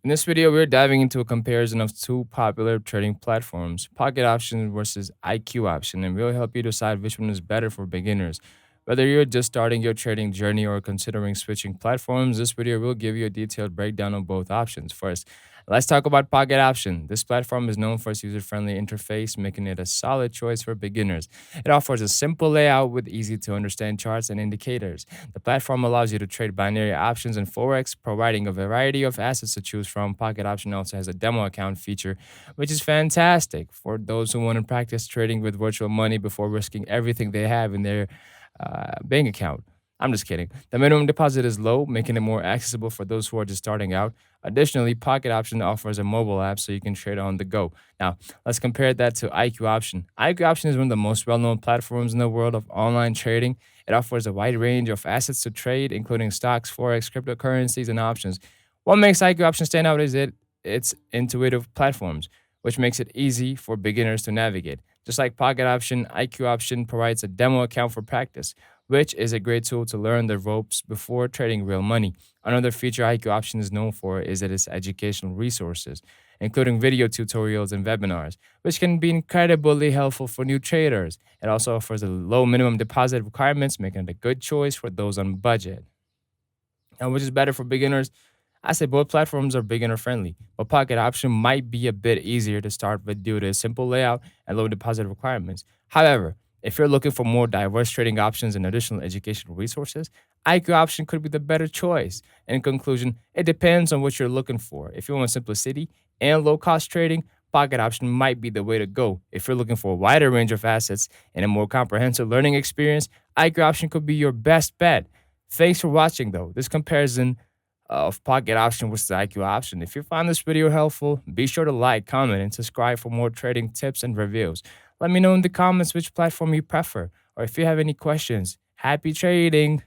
In this video, we're diving into a comparison of two popular trading platforms, Pocket Option versus IQ Option, and we'll help you decide which one is better for beginners. Whether you're just starting your trading journey or considering switching platforms, this video will give you a detailed breakdown of both options. First, let's talk about Pocket Option. This platform is known for its user-friendly interface, making it a solid choice for beginners. It offers a simple layout with easy to understand charts and indicators. The platform allows you to trade binary options and Forex, providing a variety of assets to choose from. Pocket Option also has a demo account feature, which is fantastic for those who want to practice trading with virtual money before risking everything they have in their bank account. I'm just kidding. The minimum deposit is low, making it more accessible for those who are just starting out. Additionally, Pocket Option offers a mobile app so you can trade on the go. Now, let's compare that to IQ Option. IQ Option is one of the most well known platforms in the world of online trading. It offers a wide range of assets to trade, including stocks, forex, cryptocurrencies, and options. What makes IQ Option stand out is its intuitive platforms, which makes it easy for beginners to navigate. Just like Pocket Option, IQ Option provides a demo account for practice, which is a great tool to learn the ropes before trading real money. Another feature IQ Option is known for is that its educational resources, including video tutorials and webinars, which can be incredibly helpful for new traders. It also offers a low minimum deposit requirements, making it a good choice for those on budget. Now, which is better for beginners? I say both platforms are beginner friendly, but Pocket Option might be a bit easier to start with due to its simple layout and low deposit requirements. However, if you're looking for more diverse trading options and additional educational resources, IQ Option could be the better choice. In conclusion, it depends on what you're looking for. If you want simplicity and low cost trading, Pocket Option might be the way to go. If you're looking for a wider range of assets and a more comprehensive learning experience, IQ Option could be your best bet. Thanks for watching, though. This comparison of Pocket Option versus IQ Option. If you found this video helpful, be sure to like, comment, and subscribe for more trading tips and reviews. Let me know in the comments which platform you prefer, or if you have any questions. Happy trading!